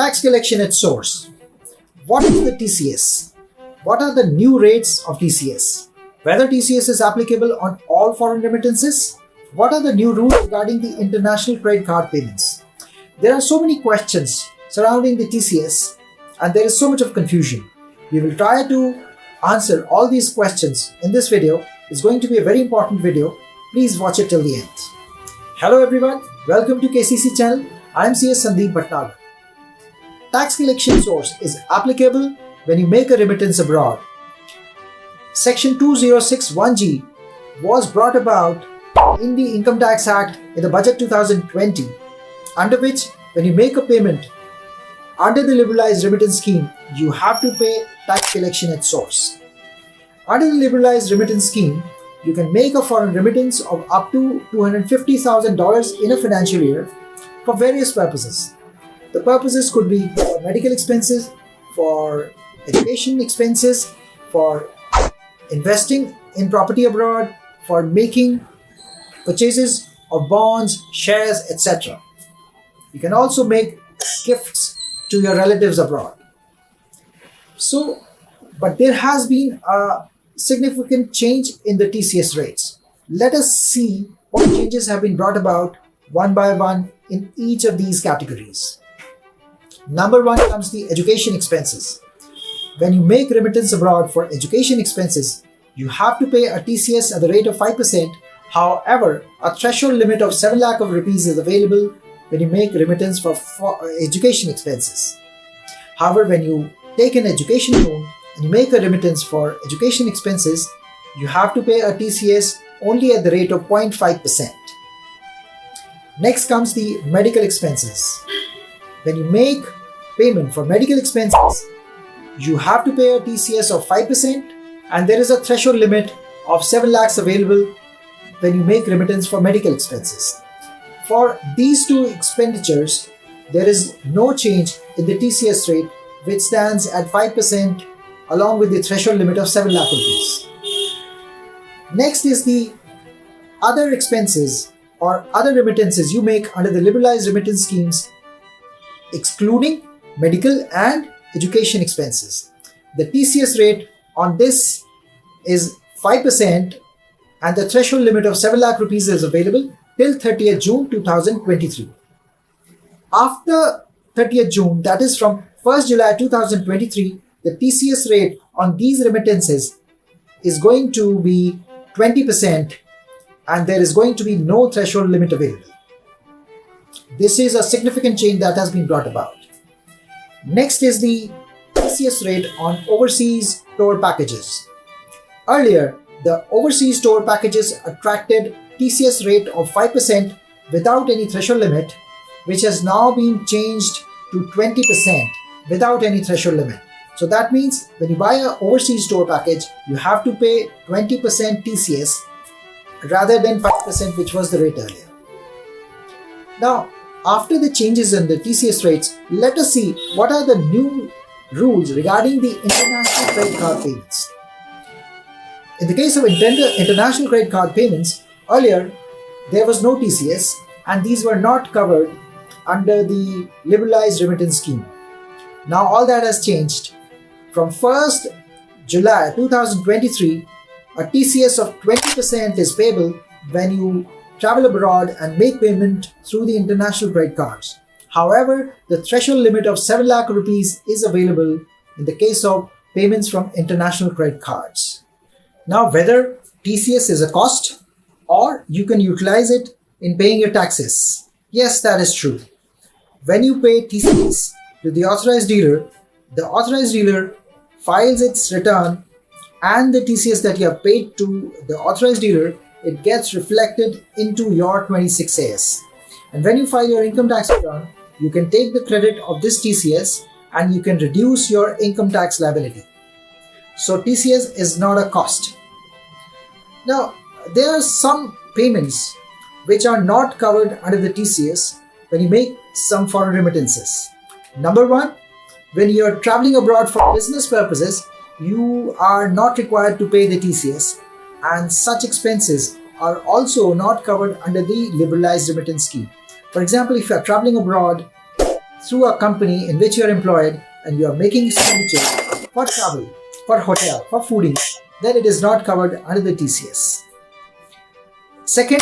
Tax collection at source. What is the TCS? What are the new rates of TCS? Whether TCS is applicable on all foreign remittances? What are the new rules regarding the international credit card payments? There are so many questions surrounding the TCS and there is so much of confusion. We will try to answer all these questions in this video. It's going to be a very important video. Please watch it till the end. Hello everyone, welcome to KCC channel. I am CS Sandeep Bhatnagar. Tax collection source is applicable when you make a remittance abroad. Section 2061G was brought about in the Income Tax Act in the Budget 2020, under which when you make a payment under the Liberalised Remittance Scheme, you have to pay tax collection at source. Under the Liberalised Remittance Scheme, you can make a foreign remittance of up to $250,000 in a financial year for various purposes. The purposes could be for medical expenses, for education expenses, for investing in property abroad, for making purchases of bonds, shares, etc. You can also make gifts to your relatives abroad. But there has been a significant change in the TCS rates. Let us see what changes have been brought about one by one in each of these categories. Number one comes the education expenses. When you make remittance abroad for education expenses, you have to pay a TCS at the rate of 5%. However, a threshold limit of 7 lakh of rupees is available when you make remittance for education expenses. However, when you take an education loan and you make a remittance for education expenses, you have to pay a TCS only at the rate of 0.5%. Next comes the medical expenses. When you make payment for medical expenses, you have to pay a TCS of 5% and there is a threshold limit of 7 lakhs available when you make remittance for medical expenses. For these two expenditures, there is no change in the TCS rate, which stands at 5% along with the threshold limit of 7 lakh rupees. Next is the other expenses or other remittances you make under the liberalized remittance schemes, excluding medical and education expenses. The TCS rate on this is 5% and the threshold limit of 7 lakh rupees is available till 30th June 2023. After 30th June, that is from 1st July 2023, the TCS rate on these remittances is going to be 20% and there is going to be no threshold limit available. This is a significant change that has been brought about. Next is the TCS rate on overseas tour packages. Earlier, the overseas tour packages attracted TCS rate of 5% without any threshold limit, which has now been changed to 20% without any threshold limit. So that means when you buy an overseas tour package, you have to pay 20% TCS rather than 5%, which was the rate earlier. Now, after the changes in the TCS rates, let us see what are the new rules regarding the international credit card payments. In the case of international credit card payments, earlier there was no TCS and these were not covered under the liberalized remittance scheme. Now all that has changed. From 1st July 2023, a TCS of 20% is payable when you travel abroad and make payment through the international credit cards. However, the threshold limit of 7 lakh rupees is available in the case of payments from international credit cards. Now, whether TCS is a cost or you can utilize it in paying your taxes. Yes, that is true. When you pay TCS to the authorized dealer files its return and the TCS that you have paid to the authorized dealer, it gets reflected into your 26AS. And when you file your income tax return, you can take the credit of this TCS and you can reduce your income tax liability. So TCS is not a cost. Now, there are some payments which are not covered under the TCS when you make some foreign remittances. Number one, when you are traveling abroad for business purposes, you are not required to pay the TCS, and such expenses are also not covered under the liberalized remittance scheme. For example, if you are traveling abroad through a company in which you are employed and you are making expenditures for travel, for hotel, for fooding, then it is not covered under the TCS. Second,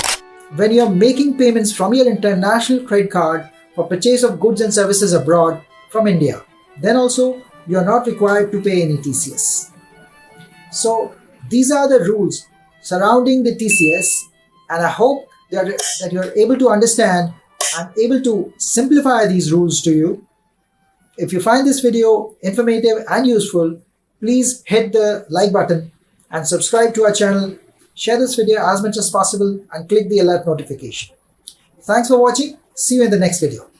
when you are making payments from your international credit card for purchase of goods and services abroad from India, then also you are not required to pay any TCS. So these are the rules surrounding the TCS, and I hope that you are able to understand and able to simplify these rules to you. If you find this video informative and useful, please hit the like button and subscribe to our channel. Share this video as much as possible and click the alert notification. Thanks for watching. See you in the next video.